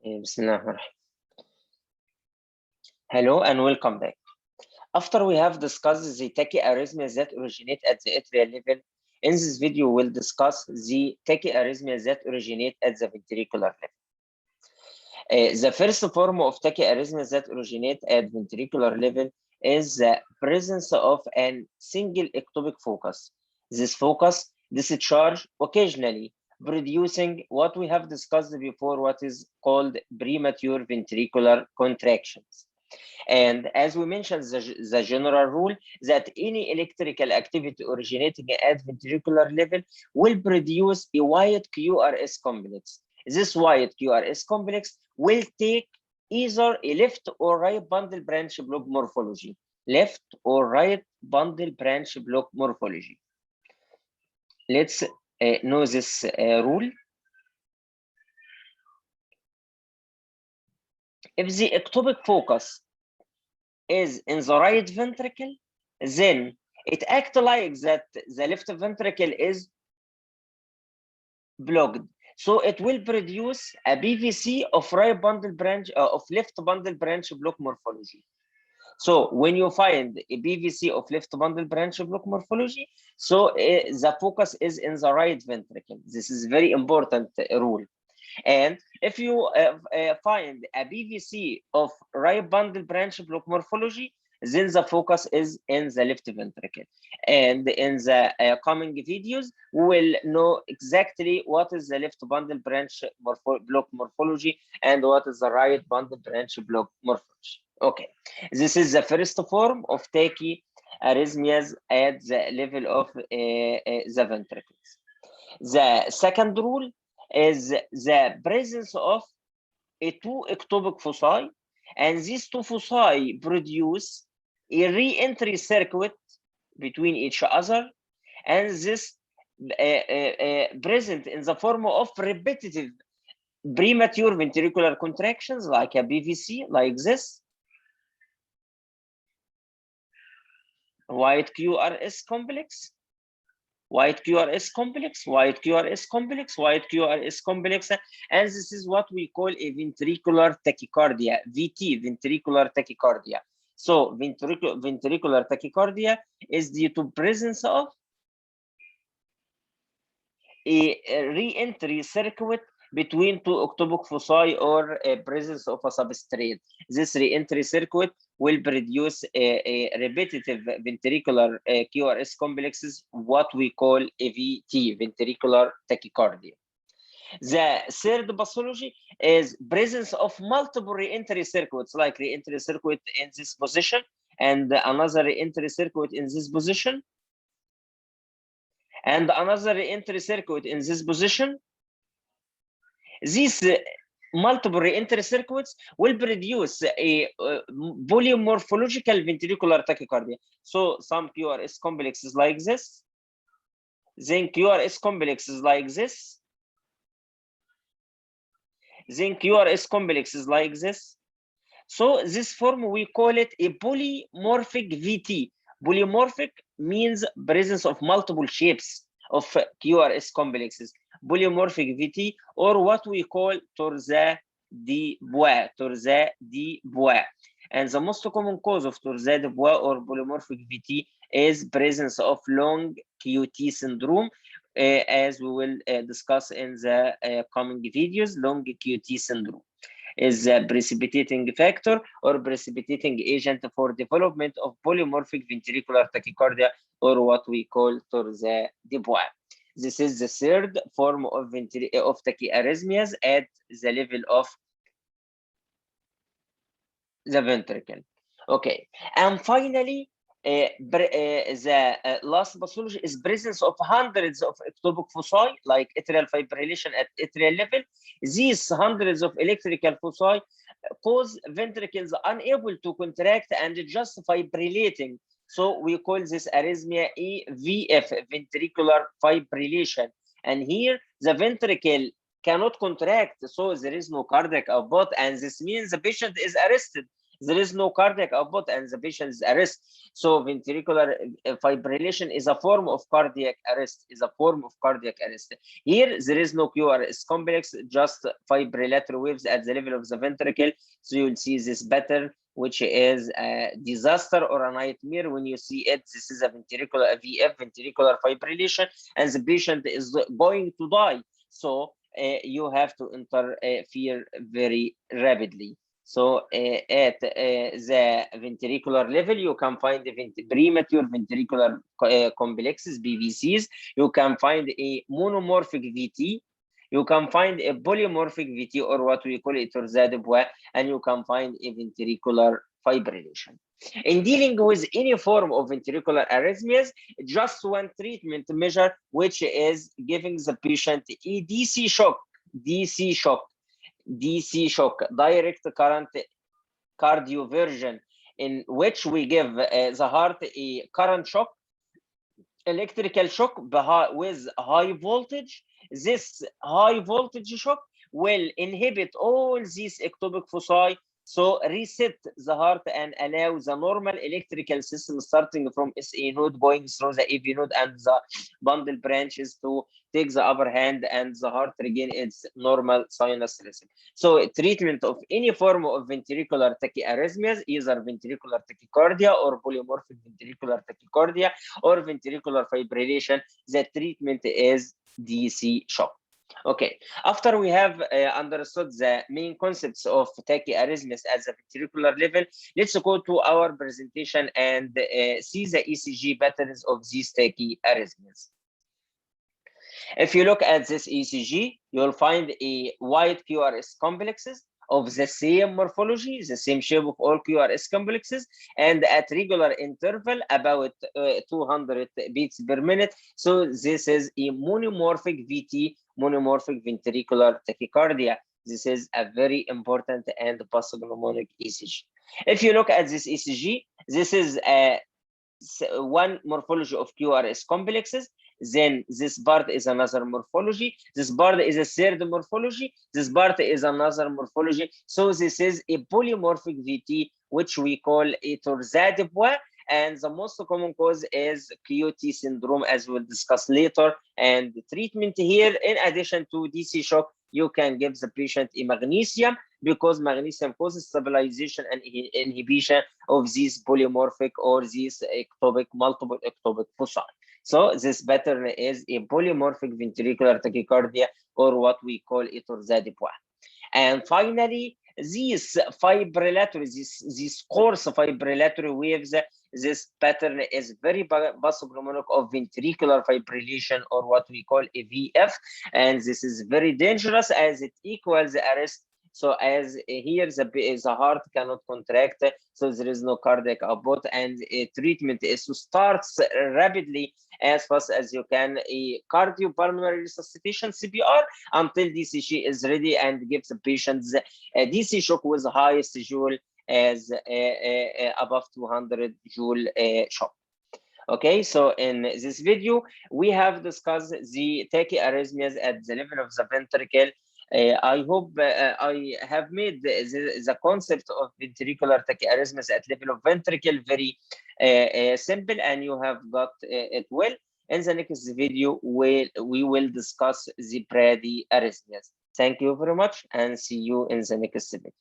Bismillah. Hello and welcome back. After we have discussed the tachyarrhythmias that originate at the atrial level, in this video we'll discuss the tachyarrhythmias that originate at the ventricular level. The first form of tachyarrhythmias that originate at ventricular level is the presence of a single ectopic focus. This focus discharge occasionally, producing what we have discussed before, what is called premature ventricular contractions. And as we mentioned, the general rule that any electrical activity originating at ventricular level will produce a wide QRS complex. This wide QRS complex will take either a left or right bundle branch block morphology. Left or right bundle branch block morphology. Let's know this rule. If the ectopic focus is in the right ventricle, then it acts like that the left ventricle is blocked. So it will produce a BVC of right bundle branch of left bundle branch block morphology. So when you find a BVC of left bundle branch block morphology, so the focus is in the right ventricle. This is very important rule. And if you find a BVC of right bundle branch block morphology, then the focus is in the left ventricle. And in the coming videos, we will know exactly what is the left bundle branch block morphology and what is the right bundle branch block morphology. Okay, this is the first form of tachyarrhythmias at the level of the ventricles. The second rule is the presence of two ectopic foci, and these two foci produce a re-entry circuit between each other, and this present in the form of repetitive premature ventricular contractions like a BVC, like this. White QRS complex, white QRS complex, white QRS complex, white QRS complex, and this is what we call a ventricular tachycardia, VT, ventricular tachycardia. So ventricular tachycardia is due to presence of a re-entry circuit between two ectopic foci or a presence of a substrate. This re-entry circuit will produce a repetitive ventricular QRS complexes, what we call a VT, ventricular tachycardia. The third pathology is presence of multiple re-entry circuits, like re-entry circuit in this position and another re-entry circuit in this position and another re-entry circuit in this position. These multiple re-entry circuits will produce a polymorphological ventricular tachycardia. So some QRS complexes like this, then QRS complexes like this, then QRS complexes like this. So this form, we call it a polymorphic VT. Polymorphic means presence of multiple shapes of QRS complexes. Polymorphic VT, or what we call torsade de Bois, torsade de Bois. And the most common cause of torsade de Bois or polymorphic VT is presence of long QT syndrome, as we will discuss in the coming videos. Long QT syndrome is a precipitating factor or precipitating agent for development of polymorphic ventricular tachycardia, or what we call torsade de Bois. This is the third form of tachyarrhythmias at the level of the ventricle. Okay, and finally, the last pathology is presence of hundreds of ectopic foci, like atrial fibrillation at atrial level. These hundreds of electrical foci cause ventricles unable to contract and just fibrillating. So we call this arrhythmia EVF, ventricular fibrillation. And here the ventricle cannot contract, so there is no cardiac output, and this means the patient is arrested there is no cardiac output and the patient is arrest. So ventricular fibrillation is a form of cardiac arrest, Here, there is no QRS complex, just fibrillatory waves at the level of the ventricle. So you'll see this pattern, which is a disaster or a nightmare when you see it. This is a ventricular VF, ventricular fibrillation, and the patient is going to die. So you have to interfere very rapidly. So at the ventricular level, you can find the premature ventricular complexes, BVCs. You can find a monomorphic VT. You can find a polymorphic VT, or what we call it Torzade-Bois, and you can find a ventricular fibrillation. In dealing with any form of ventricular arrhythmias, just one treatment measure, which is giving the patient a DC shock, direct current cardioversion, in which we give the heart a current shock, electrical shock with high voltage. This high voltage shock will inhibit all these ectopic foci, so reset the heart and allow the normal electrical system starting from SA node going through the AV node and the bundle branches to take the upper hand and the heart regain its normal sinus rhythm. So treatment of any form of ventricular tachyarrhythmias, either ventricular tachycardia or polymorphic ventricular tachycardia or ventricular fibrillation, the treatment is DC shock. Okay, after we have understood the main concepts of tachyarrhythmias at the ventricular level, let's go to our presentation and see the ECG patterns of these tachyarrhythmias. If you look at this ECG, you'll find a wide QRS complexes of the same morphology, the same shape of all QRS complexes, and at regular interval, about 200 beats per minute. So this is a monomorphic VT, monomorphic ventricular tachycardia. This is a very important and pathognomonic ECG. If you look at this ECG, this is one morphology of QRS complexes. Then this part is another morphology. This part is a third morphology. This part is another morphology. So this is a polymorphic VT, which we call a Torzade-Bois, and the most common cause is QT syndrome, as we'll discuss later. And the treatment here, in addition to DC shock, you can give the patient a magnesium, because magnesium causes stabilization and inhibition of these polymorphic or these ectopic, multiple ectopic foci. So this pattern is a polymorphic ventricular tachycardia, or what we call a Torzade-Bois. And finally, these fibrillatory, these coarse fibrillatory waves, this pattern is very pathognomonic of ventricular fibrillation, or what we call a VF, and this is very dangerous as it equals the arrest. So as here the heart cannot contract, so there is no cardiac output, and treatment is to start rapidly as fast as you can a cardiopulmonary resuscitation CPR until DCG is ready, and gives the patients a DC shock with highest joule as above 200 joule shock. Okay, so in this video we have discussed the tachyarrhythmias at the level of the ventricle. I hope I have made the concept of ventricular tachyarrhythmias at level of ventricle very simple, and you have got it well. In the next video, we will discuss the bradyarrhythmias. Thank you very much, and see you in the next video.